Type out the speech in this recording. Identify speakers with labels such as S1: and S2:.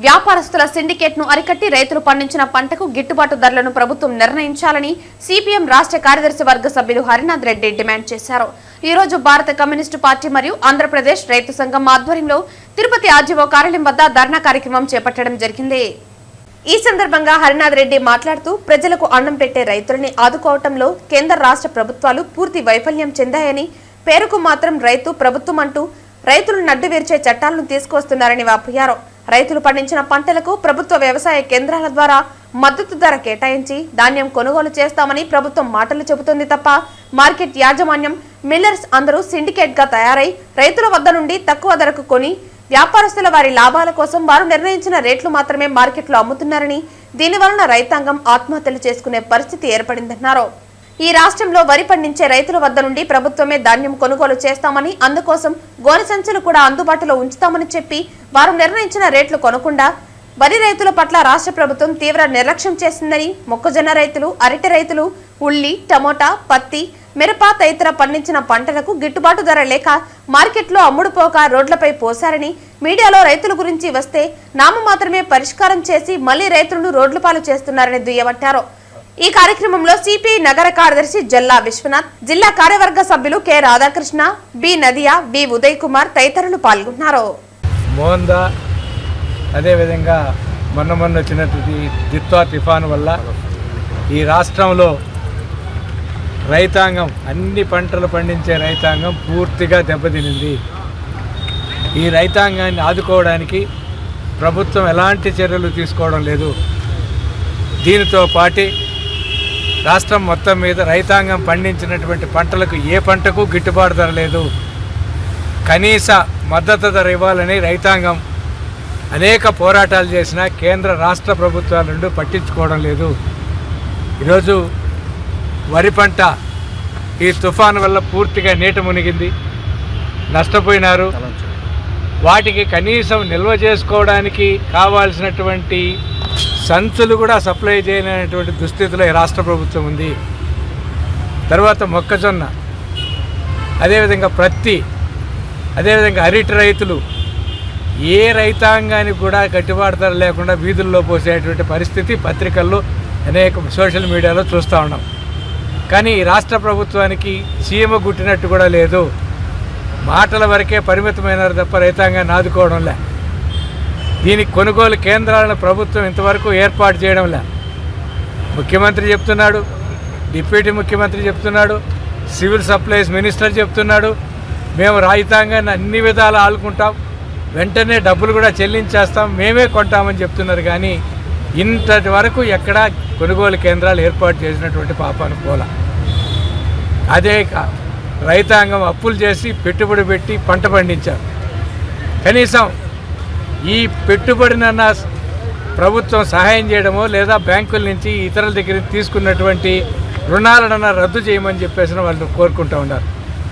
S1: వ్యాపారస్తుల సిండికేట్ ను అరికట్టి రైతులు పండించిన పంటకు గిట్టుబాటు ధరలను ప్రభుత్వం నిర్ణయించాలని సిపిఎం రాష్ట్ర కార్యదర్శి వర్గ సభ్యులు హరినాథ్ రెడ్డి డిమాండ్ చేశారు. ఈ రోజు భారత కమ్యూనిస్టు పార్టీ మరియు ఆంధ్రప్రదేశ్ రైతు సంఘం ఆధ్వర్యంలో తిరుపతి ఆర్జీఓ కార్యాలయం వద్ద ధర్నా కార్యక్రమం చేపట్టడం జరిగింది. ఈ సందర్భంగా హరినాథ్ రెడ్డి మాట్లాడుతూ ప్రజలకు అన్నం పెట్టే రైతులని ఆదుకోవటంలో కేంద్ర రాష్ట్ర ప్రభుత్వాలు పూర్తి వైఫల్యం చెందాయని, పేరుకు మాత్రం రైతు ప్రభుత్వం అంటూ రైతులు నడ్డువిర్చే చట్టాలను తీసుకొస్తున్నారని వాపోయారు. రైతులు పండించిన పంటలకు ప్రభుత్వ వ్యవసాయ కేంద్రాల ద్వారా మద్దతు ధర కేటాయించి ధాన్యం కొనుగోలు చేస్తామని ప్రభుత్వం మాటలు చెబుతుంది తప్ప మార్కెట్ యాజమాన్యం, మిల్లర్స్ అందరూ సిండికేట్ గా తయారై రైతుల వద్ద నుండి తక్కువ ధరకు కొని వ్యాపారస్తుల వారి లాభాల కోసం వారు నిర్ణయించిన రేట్లు మాత్రమే మార్కెట్లో అమ్ముతున్నారని, దీనివలన రైతాంగం ఆత్మహత్యలు చేసుకునే పరిస్థితి ఏర్పడిందన్నారు. ఈ రాష్ట్రంలో వరి పండించే రైతుల వద్ద నుండి ప్రభుత్వమే ధాన్యం కొనుగోలు చేస్తామని, అందుకోసం గోనె సంచులు కూడా అందుబాటులో ఉంచుతామని చెప్పి వారు నిర్ణయించిన రేట్లు కొనకుండా వరి రైతుల పట్ల రాష్ట్ర ప్రభుత్వం తీవ్ర నిర్లక్ష్యం చేసిందని, మొక్కజొన్న రైతులు, అరటి రైతులు, ఉల్లి, టమోటా, పత్తి, మిరప తదితర పండించిన పంటలకు గిట్టుబాటు ధర లేక మార్కెట్లో అమ్ముడుపోక రోడ్లపై పోశారని, మీడియాలో రైతుల గురించి వస్తే నామమాత్రమే పరిష్కారం చేసి మళ్లీ రైతులను రోడ్ల పాలు చేస్తున్నారని దుయ్యబట్టారు. ఈ కార్యక్రమంలో సిపిఐ నగర కార్యదర్శి జల్లా విశ్వనాథ్, జిల్లా కార్యవర్గ సభ్యులు K Radhakrishna, B Nadiya, B Uday Kumar తదితరులు పాల్గొన్నారు.
S2: అదేవిధంగా మొన్న వచ్చినటువంటి దిత్వా తుఫాను వల్ల ఈ రాష్ట్రంలో రైతాంగం, అన్ని పంటలు పండించే రైతాంగం పూర్తిగా దెబ్బతినింది. ఈ రైతాంగాన్ని ఆదుకోవడానికి ప్రభుత్వం ఎలాంటి చర్యలు తీసుకోవడం లేదు. దీనితో పాటు రాష్ట్రం మొత్తం మీద రైతాంగం పండించినటువంటి పంటలకు ఏ పంటకు గిట్టుబాటు ధర లేదు. కనీస మద్దతు ధర ఇవ్వాలని రైతాంగం అనేక పోరాటాలు చేసినా కేంద్ర రాష్ట్ర ప్రభుత్వాల నుండి పట్టించుకోవడం లేదు. ఈరోజు వరి పంట ఈ తుఫాను వల్ల పూర్తిగా నీట మునిగింది, నష్టపోయినారు. వాటికి కనీసం నిల్వ చేసుకోవడానికి కావాల్సినటువంటి సంచులు కూడా సప్లై చేయలేనటువంటి దుస్థితిలో ఈ రాష్ట్ర ప్రభుత్వం ఉంది. తర్వాత మొక్కజొన్న, అదేవిధంగా ప్రత్తి, అదేవిధంగా అరటి రైతులు, ఏ రైతాంగానికి కూడా గిట్టుబాటు ధర లేకుండా వీధుల్లో పోసేటువంటి పరిస్థితి పత్రికల్లో, అనేక సోషల్ మీడియాలో చూస్తూ ఉన్నాం. కానీ ఈ రాష్ట్ర ప్రభుత్వానికి చీమ గుట్టినట్టు కూడా లేదు. మాటల వరకే పరిమితమైనారు తప్ప రైతాంగాన్ని ఆదుకోవడంలే. దీనికి కొనుగోలు కేంద్రాలను ప్రభుత్వం ఇంతవరకు ఏర్పాటు చేయడంలే. ముఖ్యమంత్రి చెప్తున్నాడు, డిప్యూటీ ముఖ్యమంత్రి చెప్తున్నాడు, సివిల్ సప్లైస్ మినిస్టర్ చెప్తున్నాడు, మేము రైతాంగాన్ని అన్ని విధాలు ఆదుకుంటాం, వెంటనే డబ్బులు కూడా చెల్లించేస్తాం, మేమే కొంటామని చెప్తున్నారు. కానీ ఇంతటి వరకు ఎక్కడా కొనుగోలు కేంద్రాలు ఏర్పాటు చేసినటువంటి పాపాను పోల. అదే రైతాంగం అప్పులు చేసి పెట్టుబడి పెట్టి పంట పండించారు. కనీసం ఈ పెట్టుబడినన్న ప్రభుత్వం సహాయం చేయడమో లేదా బ్యాంకుల నుంచి ఇతరుల దగ్గర తీసుకున్నటువంటి రుణాలనన్నా రద్దు చేయమని చెప్పేసి వాళ్ళు కోరుకుంటూ ఉన్నారు.